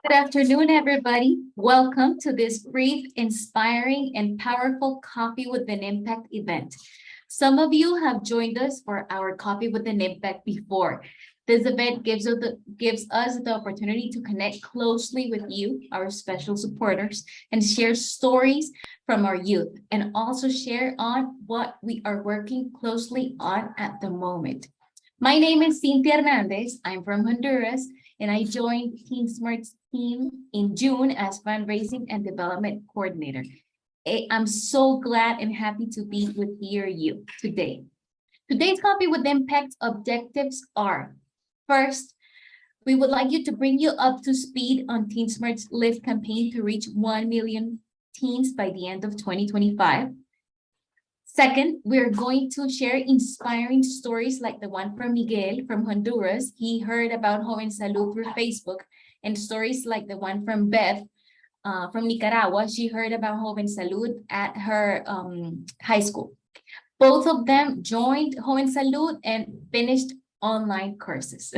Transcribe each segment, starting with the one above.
Good afternoon, everybody. Welcome to this brief, inspiring, and powerful Coffee with an Impact event. Some of you have joined us for our Coffee with an Impact before. This event gives us the opportunity to connect closely with you, our special supporters, and share stories from our youth, and also share on what we are working closely on at the moment. My name is Cynthia Hernandez. I'm from Honduras, and I joined Team Smart's team in June as fundraising and development coordinator. I'm so glad and happy to be with you today. Today's Coffee with Impact objectives are: first, we would like you to bring you up to speed on Teen Smart's Lift campaign to reach 1 million teens by the end of 2025. Second, we're going to share inspiring stories like the one from Miguel from Honduras. He heard about Joven Salud through Facebook, and stories like the one from Beth from Nicaragua. She heard about Joven Salud at her high school. Both of them joined Joven Salud and finished online courses.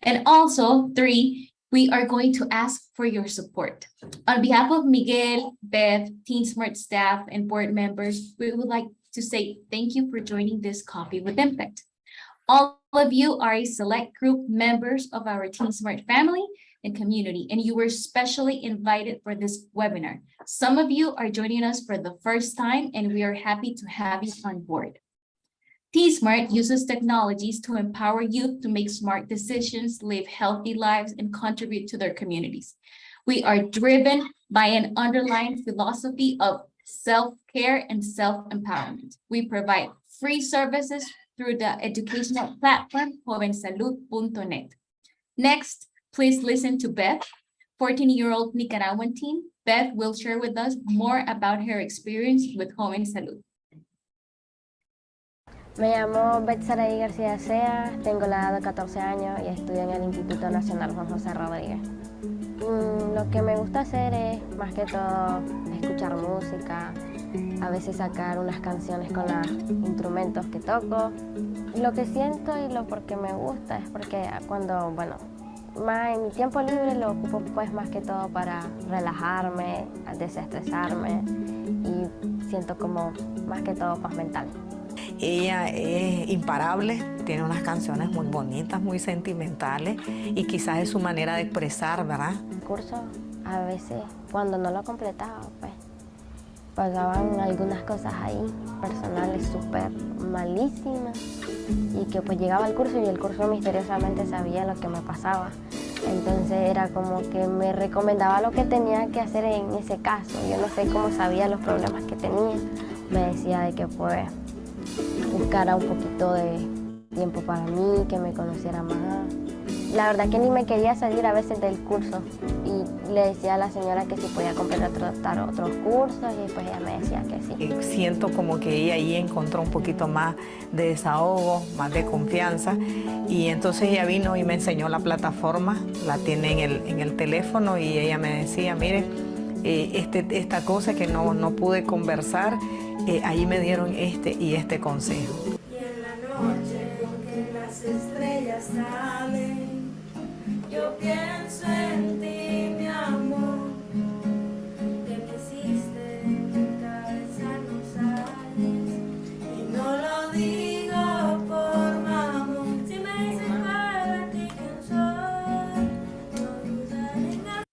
And also, three, we are going to ask for your support. On behalf of Miguel, Beth, Teen Smart staff, and board members, we would like to say thank you for joining this Coffee with Impact. All of you are a select group members of our Teen Smart family and community, and you were specially invited for this webinar. Some of you are joining us for the first time, and we are happy to have you on board. T-Smart uses technologies to empower youth to make smart decisions, live healthy lives, and contribute to their communities. We are driven by an underlying philosophy of self-care and self-empowerment. We provide free services through the educational platform jovensalud.net. Next, please listen to Beth, 14-year-old Nicaraguan teen. Beth will share with us more about her experience with Joven Salud. Me llamo Beth Saraí García Sea, tengo la edad de 14 años y estudio en el Instituto Nacional Juan José Rodríguez. Lo que me gusta hacer es, más que todo, escuchar música, a veces sacar unas canciones con los instrumentos que toco. Lo que siento y lo por qué me gusta es porque cuando, más en mi tiempo libre lo ocupo pues más que todo para relajarme, desestresarme y siento como más que todo paz mental. Ella es imparable, tiene unas canciones muy bonitas, muy sentimentales y quizás es su manera de expresar, ¿verdad? El curso, a veces, cuando no lo completaba, pues, pasaban algunas cosas ahí, personales súper malísimas, y que pues llegaba al curso y el curso misteriosamente sabía lo que me pasaba. Entonces era como que me recomendaba lo que tenía que hacer en ese caso. Yo no sé cómo sabía los problemas que tenía. Me decía de que pues buscara un poquito de tiempo para mí, que me conociera más. La verdad que ni me quería salir a veces del curso y le decía a la señora que si podía completar otros cursos y pues ella me decía que sí. Siento como que ella ahí encontró un poquito más de desahogo, más de confianza, y entonces ella vino y me enseñó la plataforma, la tiene en el teléfono, y ella me decía, mire, esta cosa que no pude conversar, ahí me dieron este consejo. Y en la noche que las estrellas salen, yo pienso en ti, mi amor, que me hiciste en mi cabeza, no sales, y no lo digo por mamón. Si me dices para ti quién soy, no dudaré en hacer.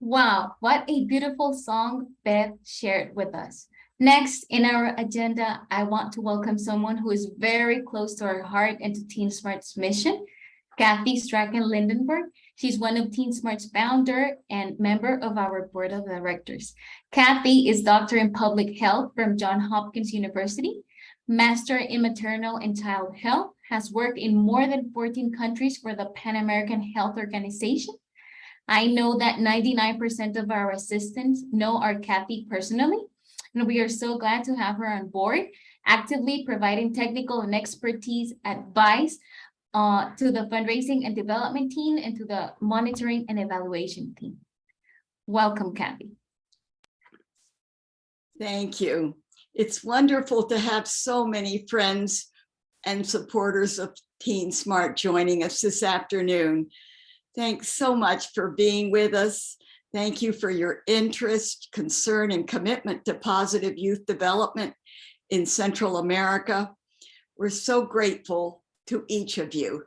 Wow, what a beautiful song Beth shared with us. Next in our agenda, I want to welcome someone who is very close to our heart and to Teen Smart's mission, Kathy Strachan Lindenberg. She's one of Teen Smart's founder and member of our board of directors. Kathy is doctor in public health from Johns Hopkins University, master in maternal and child health, has worked in more than 14 countries for the Pan American Health Organization. I know that 99% of our assistants know our Kathy personally, and we are so glad to have her on board, actively providing technical and expertise advice to the fundraising and development team and to the monitoring and evaluation team. Welcome, Kathy. Thank you. It's wonderful to have so many friends and supporters of Teen Smart joining us this afternoon. Thanks so much for being with us. Thank you for your interest, concern, and commitment to positive youth development in Central America. We're so grateful to each of you.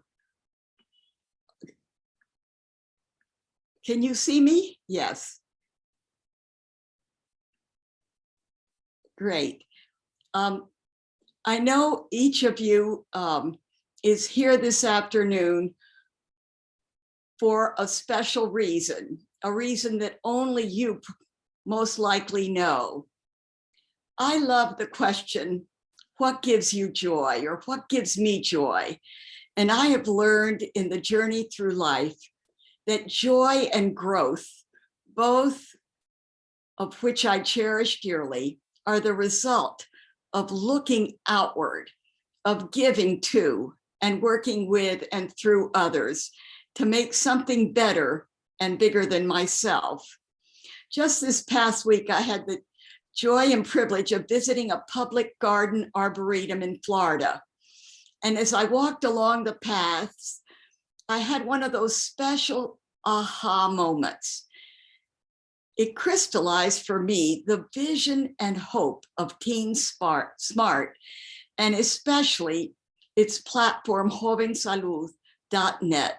Can you see me? Yes. Great. I know each of you is here this afternoon for a special reason, a reason that only you most likely know. I love the question, what gives you joy, or what gives me joy? And I have learned in the journey through life that joy and growth, both of which I cherish dearly, are the result of looking outward, of giving to and working with and through others to make something better and bigger than myself. Just this past week, I had the joy and privilege of visiting a public garden arboretum in Florida. And as I walked along the paths, I had one of those special aha moments. It crystallized for me the vision and hope of Teen Smart, and especially its platform, jovensalud.net,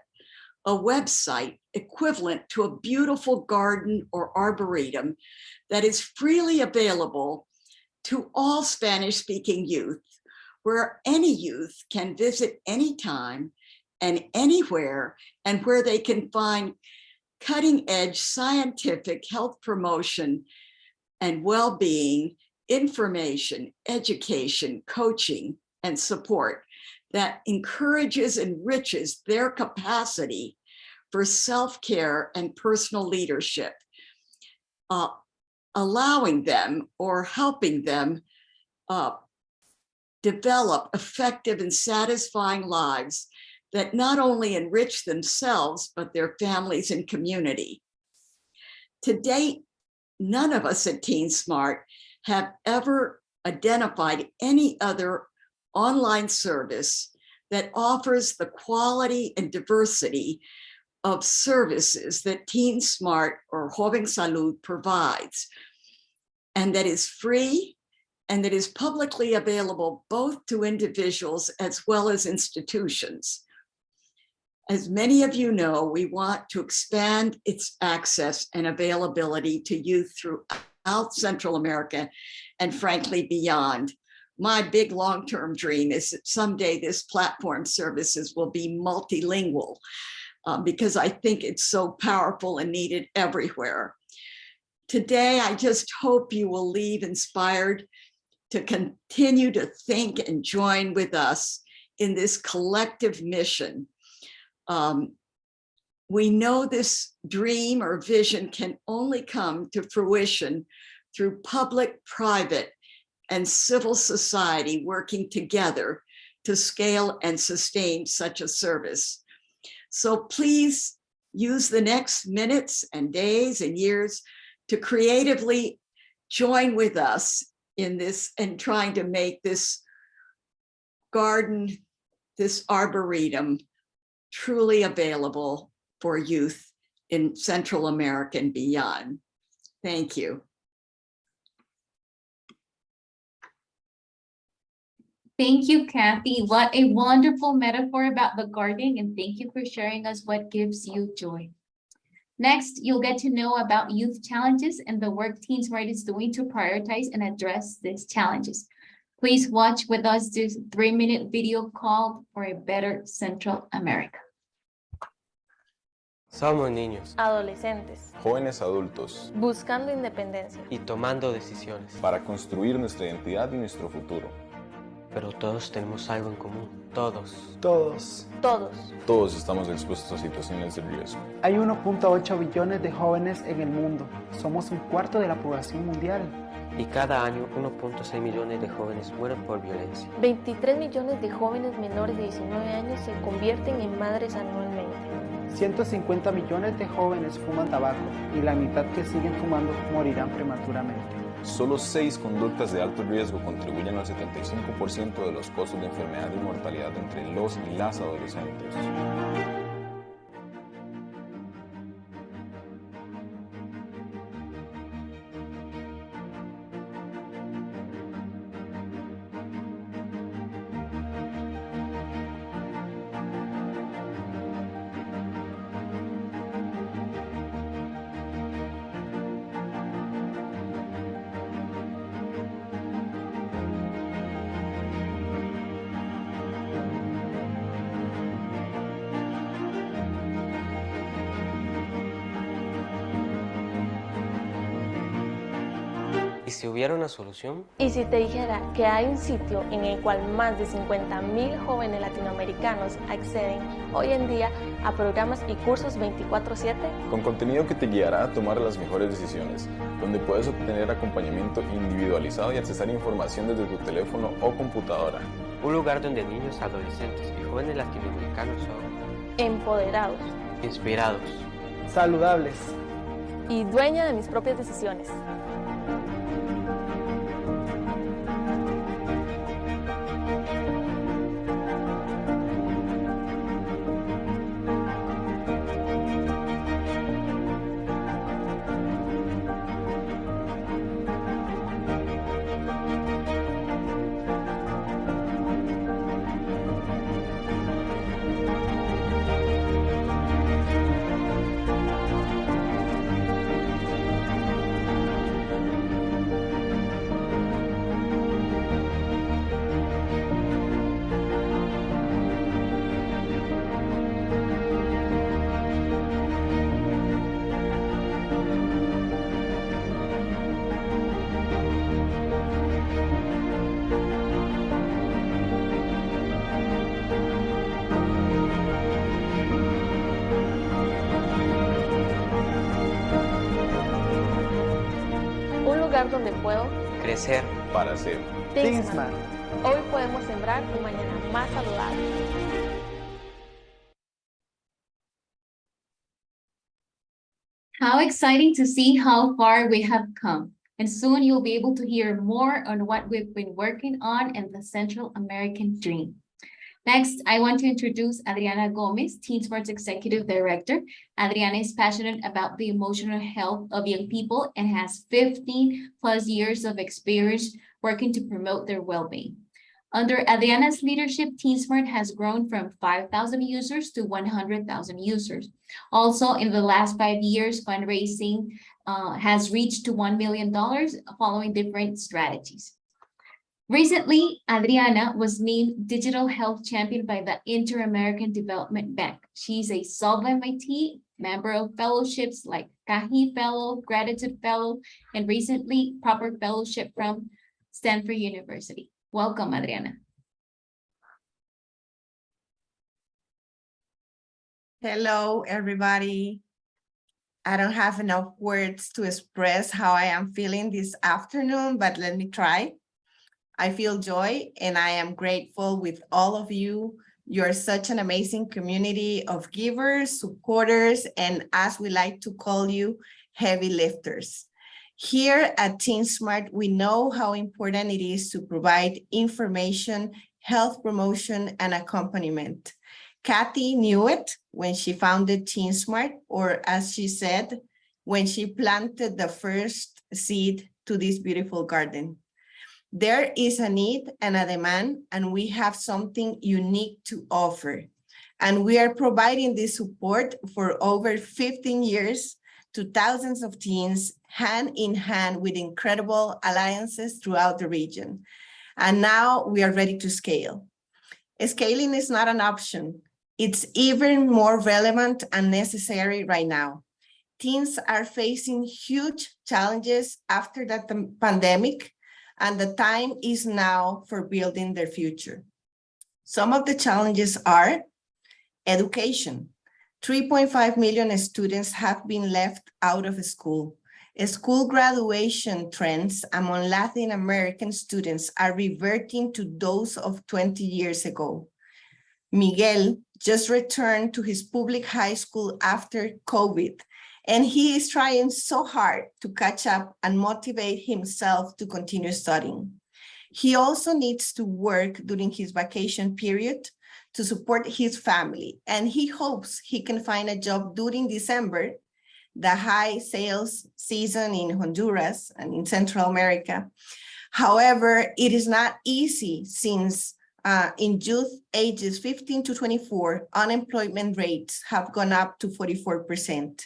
a website equivalent to a beautiful garden or arboretum that is freely available to all Spanish-speaking youth, where any youth can visit anytime and anywhere, and where they can find cutting-edge scientific health promotion and well-being information, education, coaching, and support that encourages and enriches their capacity for self-care and personal leadership, allowing them or helping them develop effective and satisfying lives that not only enrich themselves, but their families and community. To date, none of us at Teen Smart have ever identified any other online service that offers the quality and diversity of services that Teen Smart or Joven Salud provides, and that is free and that is publicly available both to individuals as well as institutions. As many of you know, we want to expand its access and availability to youth throughout Central America and frankly beyond. My big long-term dream is that someday this platform services will be multilingual because I think it's so powerful and needed everywhere. Today, I just hope you will leave inspired to continue to think and join with us in this collective mission. We know this dream or vision can only come to fruition through public, private, and civil society working together to scale and sustain such a service. So please use the next minutes and days and years to creatively join with us in this and trying to make this garden, this arboretum, truly available for youth in Central America and beyond. Thank you. Thank you, Kathy. What a wonderful metaphor about the garden, and thank you for sharing us what gives you joy. Next, you'll get to know about youth challenges and the work Teen Smart is doing to prioritize and address these challenges. Please watch with us this 3-minute video called For a Better Central America. Somos niños Adolescentes, Jóvenes adultos, buscando independencia. y tomando decisiones, para construir nuestra identidad y nuestro futuro. pero todos tenemos algo en común. Todos. Todos. Todos estamos expuestos a situaciones de riesgo. Hay 1.8 billones de jóvenes en el mundo. Somos un cuarto de la población mundial. Y cada año 1.6 millones de jóvenes mueren por violencia. 23 millones de jóvenes menores de 19 años se convierten en madres anualmente. 150 millones de jóvenes fuman tabaco y la mitad que siguen fumando morirán prematuramente. Solo 6 conductas de alto riesgo contribuyen al 75% de los costos de enfermedad y mortalidad entre los y las adolescentes. ¿Y si hubiera una solución? Y si te dijera que hay un sitio en el cual más de 50,000 jóvenes latinoamericanos acceden hoy en día a programas y cursos 24/7, Con contenido que te guiará a tomar las mejores decisiones, donde puedes obtener acompañamiento individualizado y accesar información desde tu teléfono o computadora. Un lugar donde niños, adolescentes y jóvenes latinoamericanos son empoderados inspirados. Saludables. y dueña de mis propias decisiones. Un lugar donde puedo Crecer. Para ser. Teensmart. Hoy podemos sembrar un mañana más saludable. How exciting to see how far we have come. And soon you'll be able to hear more on what we've been working on in the Central American Dream. Next, I want to introduce Adriana Gomez, TeenSmart's Executive Director. Adriana is passionate about the emotional health of young people and has 15 plus years of experience working to promote their well-being. Under Adriana's leadership, TeenSmart has grown from 5,000 users to 100,000 users. Also, in the last 5 years, fundraising has reached to $1 million following different strategies. Recently, Adriana was named Digital Health Champion by the Inter-American Development Bank. She's a Solve-MIT member of fellowships like CAHI Fellow, Gratitude Fellow, and recently Proper Fellowship from Stanford University. Welcome, Adriana. Hello, everybody. I don't have enough words to express how I am feeling this afternoon, but let me try. I feel joy and I am grateful with all of you. You're such an amazing community of givers, supporters, and as we like to call you, heavy lifters. Here at TeenSmart, we know how important it is to provide information, health promotion, and accompaniment. Kathy knew it when she founded TeenSmart, or as she said, when she planted the first seed to this beautiful garden. There is a need and a demand, and we have something unique to offer. And we are providing this support for over 15 years to thousands of teens, hand in hand with incredible alliances throughout the region. And now we are ready to scale. Scaling is not an option. It's even more relevant and necessary right now. Teens are facing huge challenges after the pandemic, and the time is now for building their future. Some of the challenges are education. 3.5 million students have been left out of school. School graduation trends among Latin American students are reverting to those of 20 years ago. Miguel just returned to his public high school after COVID, and he is trying so hard to catch up and motivate himself to continue studying. He also needs to work during his vacation period to support his family, and he hopes he can find a job during December, the high sales season in Honduras and in Central America. However, it is not easy since in youth ages 15 to 24, unemployment rates have gone up to 44%.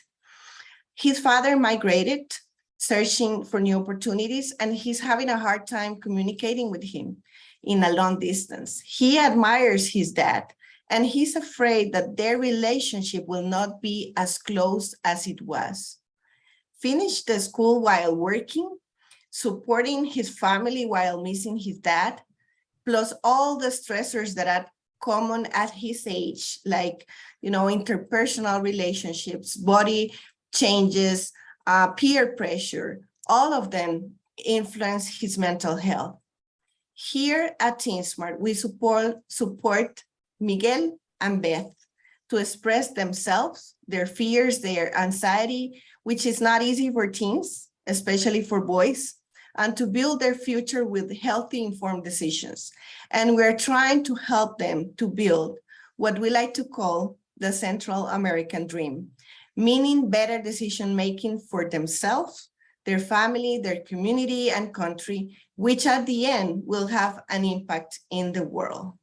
His father migrated, searching for new opportunities, and he's having a hard time communicating with him in a long distance. He admires his dad, and he's afraid that their relationship will not be as close as it was. Finished the school while working, supporting his family while missing his dad, plus all the stressors that are common at his age, like, interpersonal relationships, body changes, peer pressure, all of them influence his mental health. Here at TeenSmart, we support Miguel and Beth to express themselves, their fears, their anxiety, which is not easy for teens, especially for boys, and to build their future with healthy, informed decisions. And we're trying to help them to build what we like to call the Central American Dream, meaning better decision-making for themselves, their family, their community, and country, which at the end will have an impact in the world.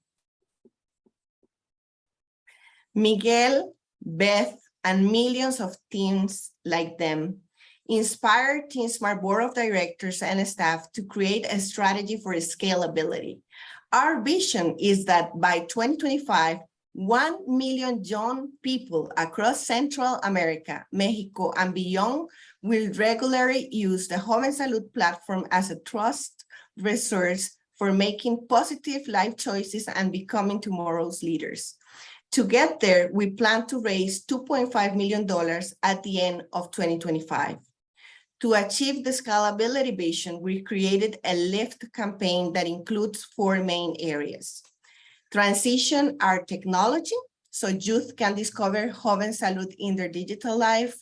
Miguel, Beth, and millions of teens like them inspire TeenSmart Board of Directors and staff to create a strategy for scalability. Our vision is that by 2025, 1 million young people across Central America, Mexico, and beyond will regularly use the Joven Salud platform as a trust resource for making positive life choices and becoming tomorrow's leaders. To get there, we plan to raise $2.5 million at the end of 2025. To achieve the scalability vision, we created a LIFT campaign that includes 4 main areas. Transition our technology so youth can discover Joven Salud in their digital life.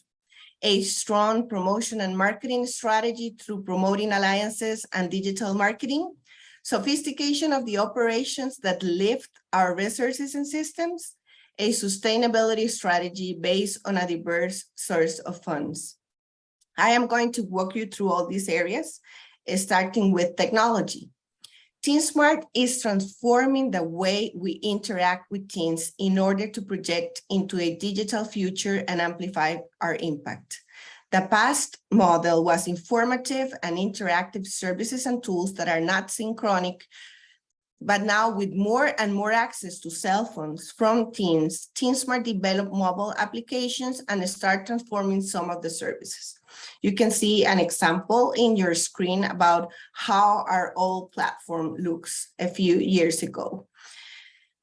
A strong promotion and marketing strategy through promoting alliances and digital marketing. Sophistication of the operations that lift our resources and systems. A sustainability strategy based on a diverse source of funds. I am going to walk you through all these areas, starting with technology. TeenSmart is transforming the way we interact with teens in order to project into a digital future and amplify our impact. The past model was informative and interactive services and tools that are not synchronic, but now with more and more access to cell phones from teens, TeenSmart developed mobile applications and start transforming some of the services. You can see an example in your screen about how our old platform looks a few years ago.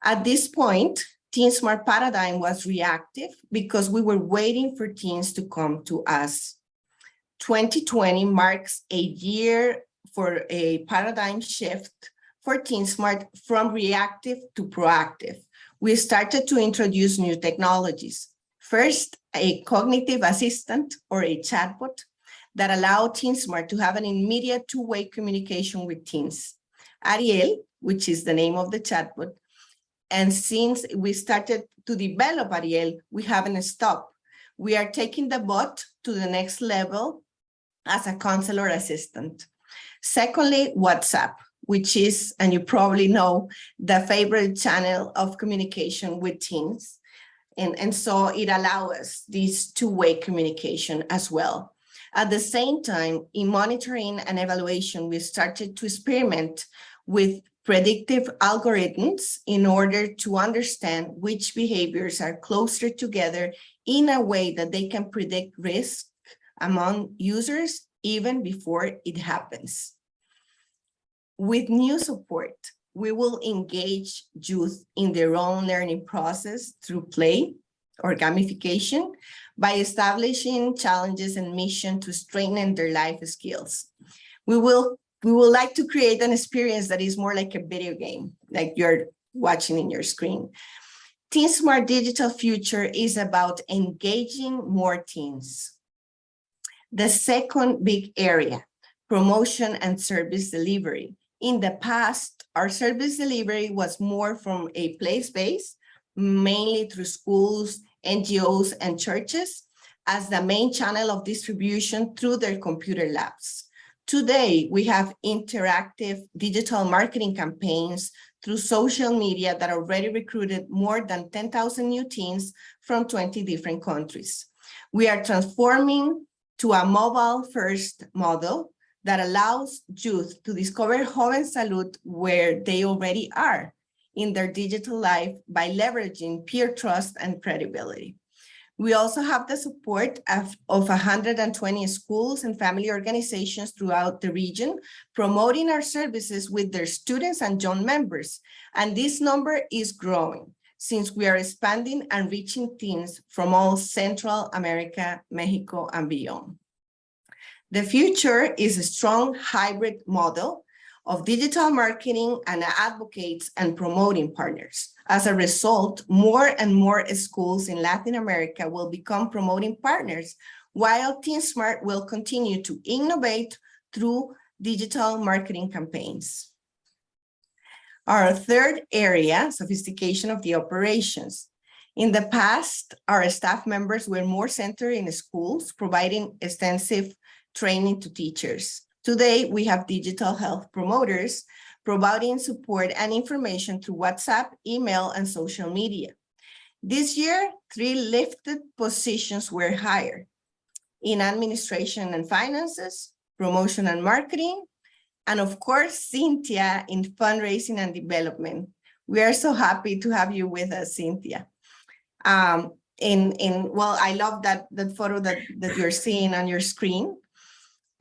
At this point, TeenSmart paradigm was reactive because we were waiting for teens to come to us. 2020 marks a year for a paradigm shift for TeenSmart from reactive to proactive. We started to introduce new technologies. First, a cognitive assistant or a chatbot that allowed TeenSmart to have an immediate two-way communication with teens. Ariel, which is the name of the chatbot, and since we started to develop Ariel, we haven't stopped. We are taking the bot to the next level as a counselor assistant. Secondly, WhatsApp, which is, and you probably know, the favorite channel of communication with teens. And so it allows us this two-way communication as well. At the same time, in monitoring and evaluation, we started to experiment with predictive algorithms in order to understand which behaviors are closer together in a way that they can predict risk among users even before it happens. With new support, we will engage youth in their own learning process through play or gamification by establishing challenges and mission to strengthen their life skills. We would like to create an experience that is more like a video game, like you're watching in your screen. TeenSmart Digital Future is about engaging more teens. The second big area, promotion and service delivery. In the past, our service delivery was more from a place-based, mainly through schools, NGOs, and churches, as the main channel of distribution through their computer labs. Today, we have interactive digital marketing campaigns through social media that already recruited more than 10,000 new teens from 20 different countries. We are transforming to a mobile-first model that allows youth to discover Joven Salud where they already are in their digital life by leveraging peer trust and credibility. We also have the support of 120 schools and family organizations throughout the region, promoting our services with their students and young members. And this number is growing since we are expanding and reaching teens from all Central America, Mexico, and beyond. The future is a strong hybrid model of digital marketing and advocates and promoting partners. As a result, more and more schools in Latin America will become promoting partners, while TeenSmart will continue to innovate through digital marketing campaigns. Our third area, sophistication of the operations. In the past, our staff members were more centered in schools, providing extensive training to teachers. Today, we have digital health promoters providing support and information through WhatsApp, email, and social media. This year, 3 lifted positions were hired in administration and finances, promotion and marketing, and of course, Cynthia in fundraising and development. We are so happy to have you with us, Cynthia. Well, I love that photo that you're seeing on your screen.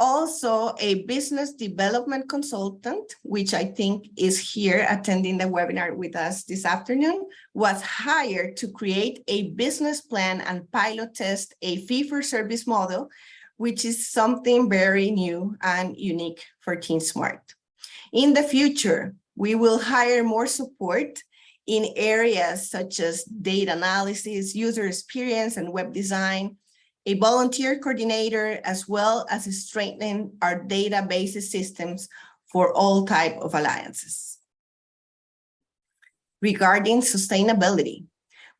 Also, a business development consultant, which I think is here attending the webinar with us this afternoon, was hired to create a business plan and pilot test a fee-for-service model, which is something very new and unique for TeenSmart. In the future, we will hire more support in areas such as data analysis, user experience, and web design, a volunteer coordinator, as well as strengthening our database systems for all types of alliances. Regarding sustainability,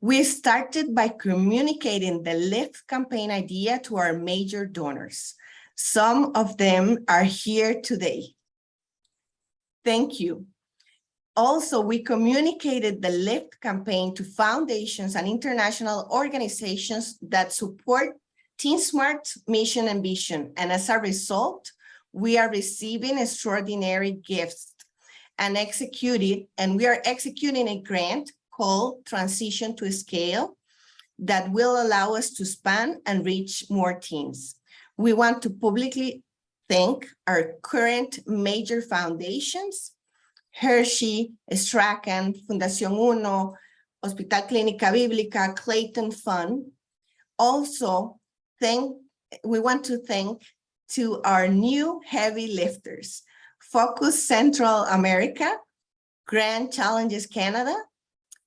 we started by communicating the Lift campaign idea to our major donors. Some of them are here today. Thank you. Also, we communicated the Lift campaign to foundations and international organizations that support TeenSmart's mission and vision. And as a result, we are receiving extraordinary gifts and we are executing a grant called Transition to Scale that will allow us to span and reach more teens. We want to publicly thank our current major foundations, Hershey, Strachan, Fundación Uno, Hospital Clínica Bíblica, Clayton Fund. Also, we want to thank to our new heavy lifters, Focus Central America, Grand Challenges Canada,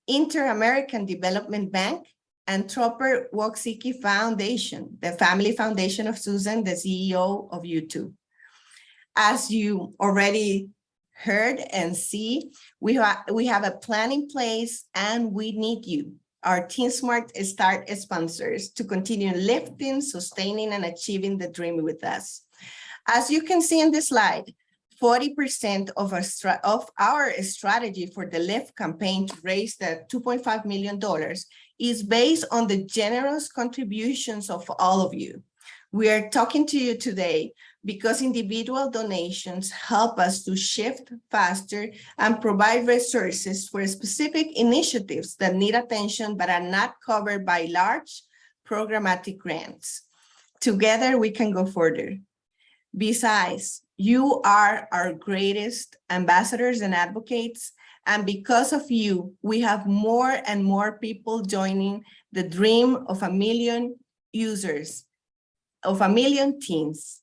Inter-American Development Bank, and Tropper Woksicki Foundation, the family foundation of Susan, the CEO of YouTube. As you already heard and see, we have a plan in place and we need you, our TeenSmart Start sponsors, to continue lifting, sustaining, and achieving the dream with us. As you can see in this slide, 40% of our strategy for the Lift campaign to raise the $2.5 million is based on the generous contributions of all of you. We are talking to you today because individual donations help us to shift faster and provide resources for specific initiatives that need attention but are not covered by large programmatic grants. Together, we can go further. Besides, you are our greatest ambassadors and advocates, and because of you, we have more and more people joining the dream of 1 million users, of 1 million teens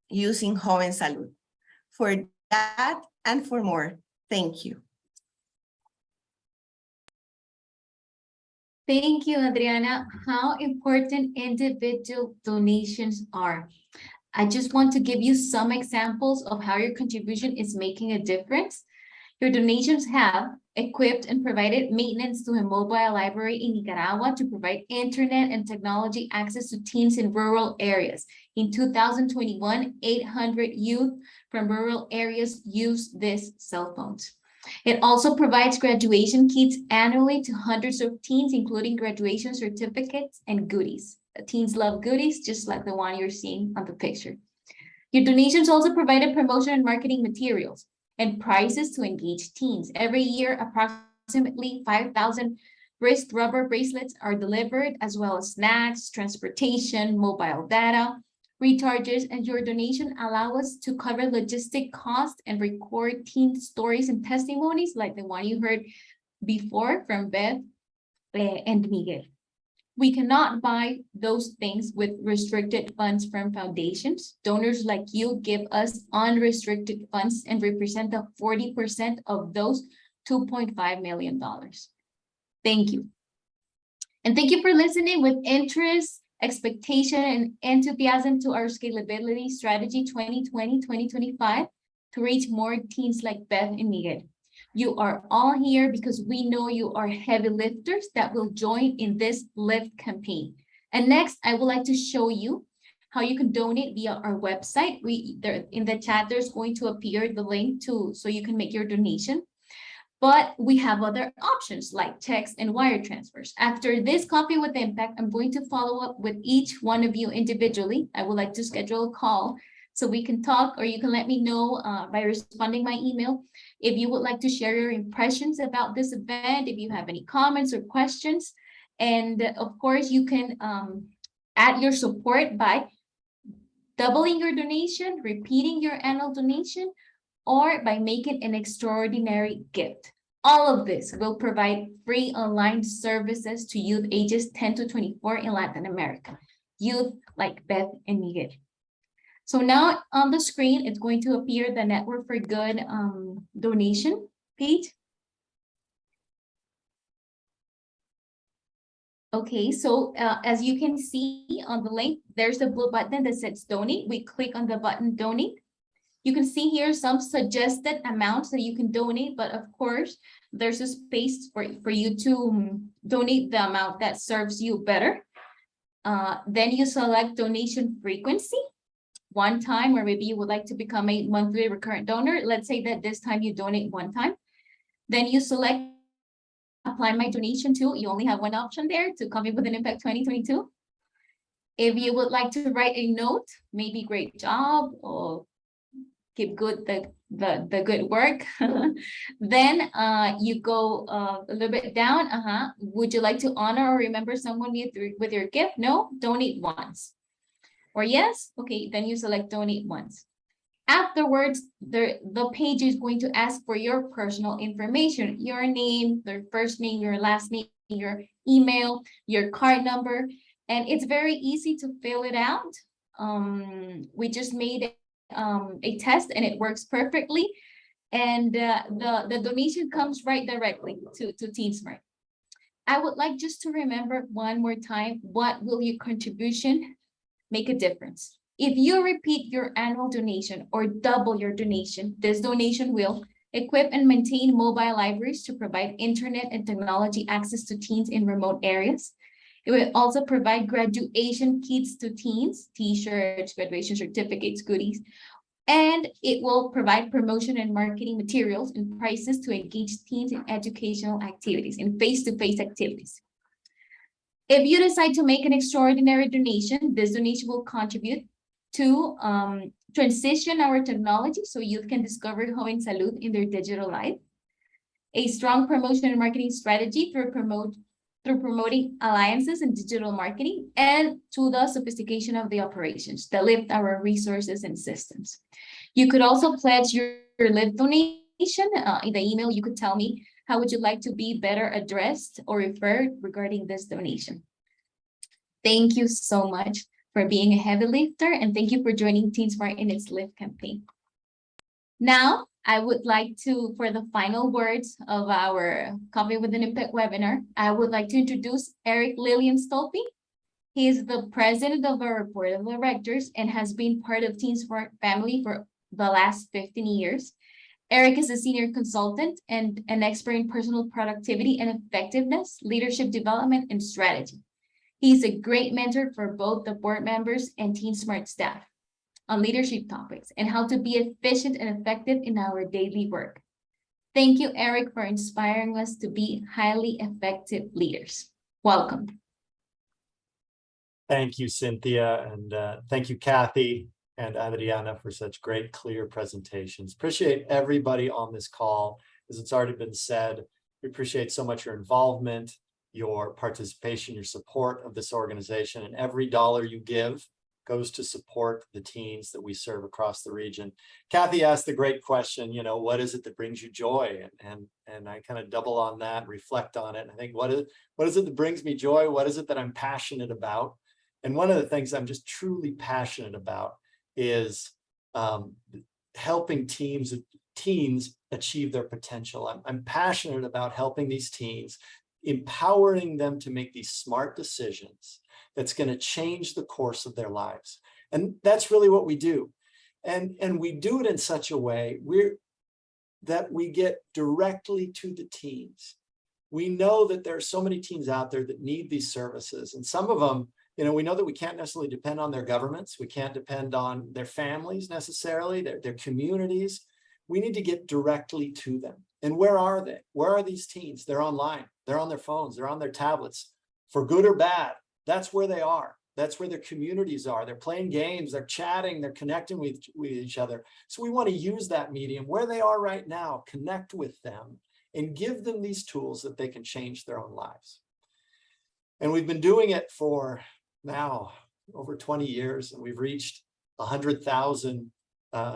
using Joven Salud. For that and for more, thank you. Thank you, Adriana. How important individual donations are. I just want to give you some examples of how your contribution is making a difference. Your donations have equipped and provided maintenance to a mobile library in Nicaragua to provide internet and technology access to teens in rural areas. In 2021, 800 youth from rural areas use these cell phones. It also provides graduation kits annually to hundreds of teens, including graduation certificates and goodies. Teens love goodies, just like the one you're seeing on the picture. Your donations also provided promotion and marketing materials and prizes to engage teens. Every year, approximately 5,000 Wrist rubber bracelets are delivered, as well as snacks, transportation, mobile data, recharges, and your donation allow us to cover logistic costs and record teen stories and testimonies like the one you heard before from Beth and Miguel. We cannot buy those things with restricted funds from foundations. Donors like you give us unrestricted funds and represent the 40% of those $2.5 million. Thank you. And thank you for listening with interest, expectation, and enthusiasm to our scalability strategy 2020-2025 to reach more teens like Beth and Miguel. You are all here because we know you are heavy lifters that will join in this lift campaign. And next, I would like to show you how you can donate via our website. In the chat, there's going to appear the link so you can make your donation. But we have other options like checks and wire transfers. After this Coffee with Impact, I'm going to follow up with each one of you individually. I would like to schedule a call so we can talk, or you can let me know by responding my email if you would like to share your impressions about this event, if you have any comments or questions. And of course, you can add your support by doubling your donation, repeating your annual donation, or by making an extraordinary gift. All of this will provide free online services to youth ages 10 to 24 in Latin America, youth like Beth and Miguel. So now on the screen, it's going to appear the Network for Good donation page. Okay, so as you can see on the link, there's a blue button that says donate. We click on the button donate. You can see here some suggested amounts that you can donate, but of course, there's a space for you to donate the amount that serves you better. Then you select donation frequency, one time, or maybe you would like to become a monthly recurrent donor. Let's say that this time you donate one time. Then you select apply my donation to. You only have one option there to Coffee with an Impact 2022. If you would like to write a note, maybe great job or keep good the good work, then you go a little bit down. Would you like to honor or remember someone with your gift? No, donate once. Or yes, okay, then you select donate once. Afterwards, the page is going to ask for your personal information, your name, your first name, your last name, your email, your card number, and it's very easy to fill it out. We just made a test and it works perfectly. And the donation comes right directly to TeenSmart. I would like just to remember one more time, what will your contribution make a difference? If you repeat your annual donation or double your donation, this donation will equip and maintain mobile libraries to provide internet and technology access to teens in remote areas. It will also provide graduation kits to teens, t-shirts, graduation certificates, goodies, and it will provide promotion and marketing materials and prices to engage teens in educational activities, in face-to-face activities. If you decide to make an extraordinary donation, this donation will contribute to transition our technology so youth can discover Joven Salud in their digital life, a strong promotion and marketing strategy through promoting alliances and digital marketing, and to the sophistication of the operations that lift our resources and systems. You could also pledge your lift donation. In the email, you could tell me how would you like to be better addressed or referred regarding this donation. Thank you so much for being a heavy lifter, and thank you for joining TeenSmart in its lift campaign. Now, I would like to, for the final words of our Coffee with an Impact webinar, I would like to introduce Eric Lillian Stolpe. He is the president of our board of directors and has been part of TeenSmart family for the last 15 years. Eric is a senior consultant and an expert in personal productivity and effectiveness, leadership development, and strategy. He's a great mentor for both the board members and TeenSmart staff on leadership topics and how to be efficient and effective in our daily work. Thank you, Eric, for inspiring us to be highly effective leaders. Welcome. Thank you, Cynthia, and thank you, Kathy and Adriana, for such great, clear presentations. Appreciate everybody on this call. As it's already been said, we appreciate so much your involvement, your participation, your support of this organization, and every dollar you give goes to support the teens that we serve across the region. Kathy asked the great question, you know, what is it that brings you joy? And I kind of double on that, reflect on it. And I think, what is it that brings me joy? What is it that I'm passionate about? And one of the things I'm just truly passionate about is helping teens achieve their potential. I'm passionate about helping these teens, empowering them to make these smart decisions that's going to change the course of their lives. And that's really what we do. And we do it in such a way that we get directly to the teens. We know that there are so many teens out there that need these services. And some of them, you know, we know that we can't necessarily depend on their governments. We can't depend on their families necessarily, their communities. We need to get directly to them. And where are they? Where are these teens? They're online. They're on their phones. They're on their tablets. For good or bad, that's where they are. That's where their communities are. They're playing games. They're chatting. They're connecting with each other. So we want to use that medium where they are right now, connect with them, and give them these tools that they can change their own lives. And we've been doing it for now over 20 years, and we've reached 100,000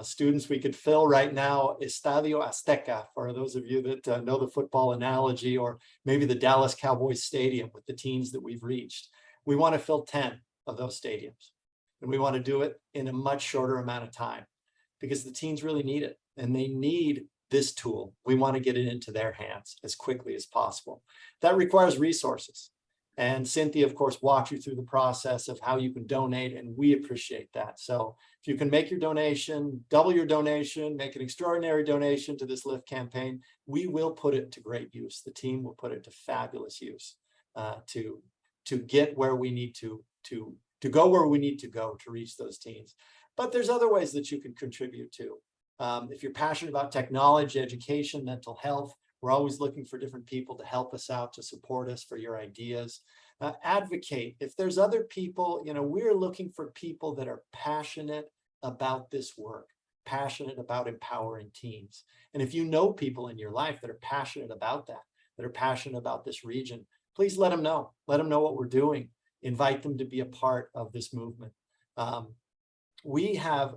students. We could fill right now Estadio Azteca, for those of you that know the football analogy, or maybe the Dallas Cowboys Stadium with the teens that we've reached. We want to fill 10 of those stadiums, and we want to do it in a much shorter amount of time because the teens really need it, and they need this tool. We want to get it into their hands as quickly as possible. That requires resources. And Cynthia, of course, walked you through the process of how you can donate, and we appreciate that. So if you can make your donation, double your donation, make an extraordinary donation to this Lift campaign, we will put it to great use. The team will put it to fabulous use to get where we need to go where we need to go to reach those teens. But there's other ways that you can contribute to. If you're passionate about technology, education, mental health, we're always looking for different people to help us out, to support us, for your ideas. Advocate. If there's other people, you know, we're looking for people that are passionate about this work, passionate about empowering teens. And if you know people in your life that are passionate about that are passionate about this region, please let them know. Let them know what we're doing. Invite them to be a part of this movement. We have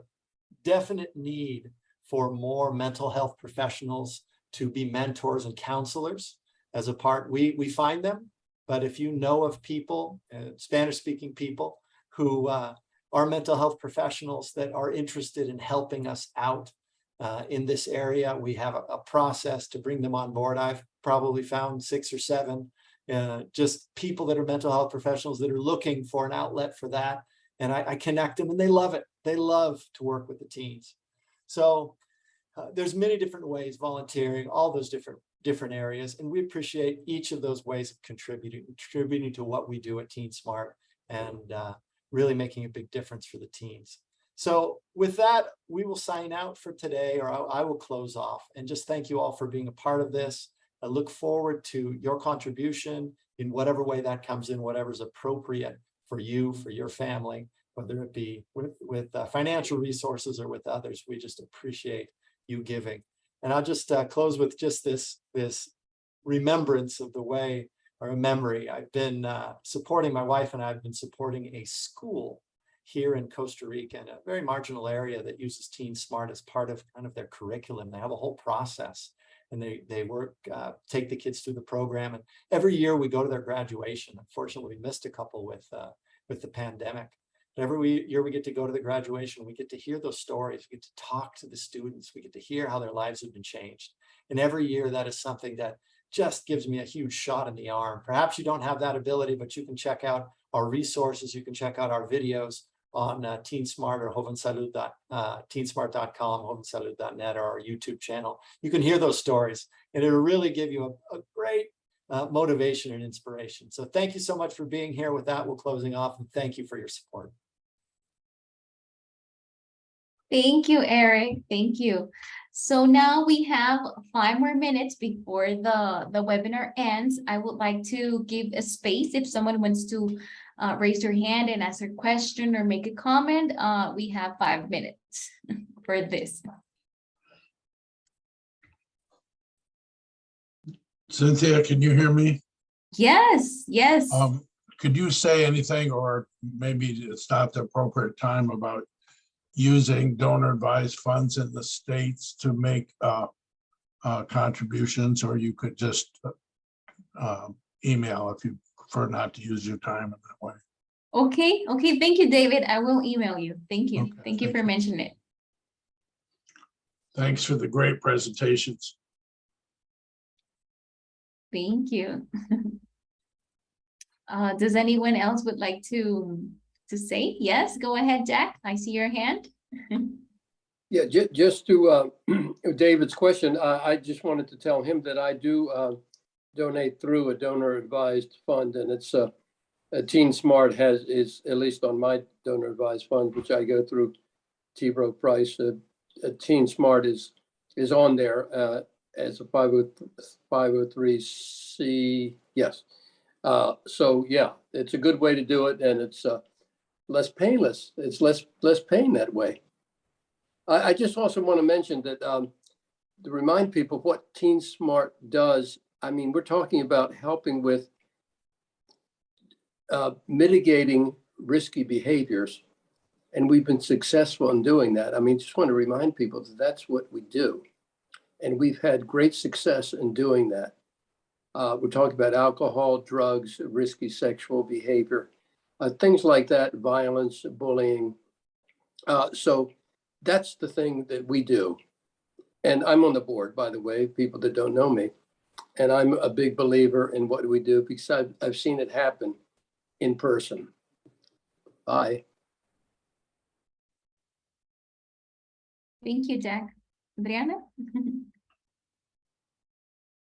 definite need for more mental health professionals to be mentors and counselors as a part. We find them, but if you know of people, Spanish-speaking people who are mental health professionals that are interested in helping us out in this area, we have a process to bring them on board. I've probably found 6 or 7 just people that are mental health professionals that are looking for an outlet for that. And I connect them, and they love it. They love to work with the teens. So there's many different ways, volunteering, all those different areas. And we appreciate each of those ways of contributing to what we do at Teen Smart, and really making a big difference for the teens. So with that, we will sign out for today, or I will close off, and just thank you all for being a part of this. I look forward to your contribution in whatever way that comes in, whatever's appropriate for you, for your family, whether it be with financial resources or with others. We just appreciate you giving. And I'll just close with just this remembrance of the way, or a memory. I've been supporting, my wife and I have been supporting a school here in Costa Rica, in a very marginal area, that uses Teen Smart as part of kind of their curriculum. They have a whole process, and they work, take the kids through the program. And every year we go to their graduation. Unfortunately, we missed a couple with the pandemic. But every year we get to go to the graduation. We get to hear those stories. We get to talk to the students. We get to hear how their lives have been changed. And every year that is something that just gives me a huge shot in the arm. Perhaps you don't have that ability, but you can check out our resources. You can check out our videos on Teen Smart or teensmart.com, jovensalud.net, or our YouTube channel. You can hear those stories, and it'll really give you a great motivation and inspiration. So thank you so much for being here. With that, we're closing off, and thank you for your support. Thank you, Eric. Thank you. So now we have 5 more minutes before the webinar ends. I would like to give a space if someone wants to raise their hand and ask a question or make a comment. We have 5 minutes for this. Cynthia, can you hear me? Yes, yes. Could you say anything, or maybe it's not the appropriate time, about using donor advised funds in the states to make contributions, or you could just email if you prefer not to use your time in that way? Okay, okay, thank you, David. I will email you. Thank you. Okay, Thank you thank for you. mentioning it. Thanks for the great presentations. Thank you. Does anyone else would like to say? Yes, go ahead, Jack. I see your hand. Yeah, just to David's question, I just wanted to tell him that I do donate through a donor advised fund, and it's Teen Smart is at least on my donor advised fund, which I go through T. Rowe Price. Teen Smart is on there as a 503c. Yes. So yeah, it's a good way to do it, and it's less painless. It's less pain that way. I just also want to mention that to remind people what Teen Smart does. I mean, we're talking about helping with mitigating risky behaviors, and we've been successful in doing that. I mean, just want to remind people that that's what we do, and we've had great success in doing that. We're talking about alcohol, drugs, risky sexual behavior, things like that, violence, bullying. So that's the thing that we do. And I'm on the board, by the way, people that don't know me. And I'm a big believer in what we do because I've seen it happen in person. Bye. Thank you, Jack. Adriana?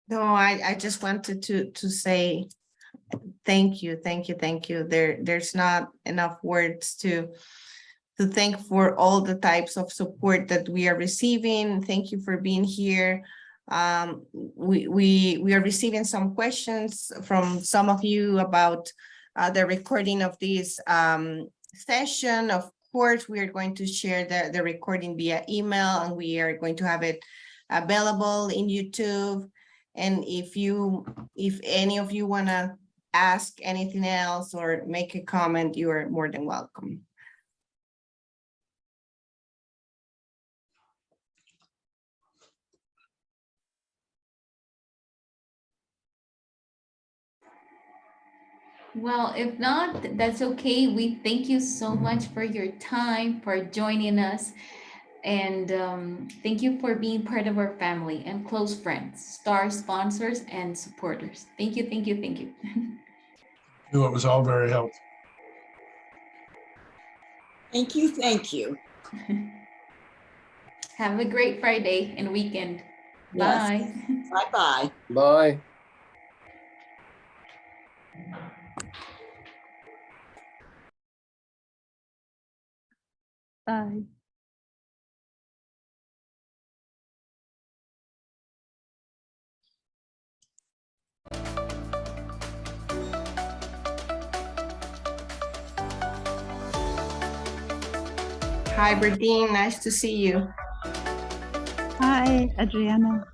No, I just wanted to say thank you. There's not enough words to thank for all the types of support that we are receiving. Thank you for being here. We are receiving some questions from some of you about the recording of this session. Of course, we are going to share the recording via email, and we are going to have it available in YouTube. And if any of you want to ask anything else or make a comment, you are more than welcome. Well, if not, that's okay. We thank you so much for your time, for joining us. And thank you for being part of our family and close friends, star sponsors and supporters. Thank you, thank you, thank you. It was all very helpful. Thank you, thank you. Have a great Friday and weekend. Yes. Bye. Bye-bye. Bye. Bye. Hi, Bertine, nice to see you. Hi, Adriana.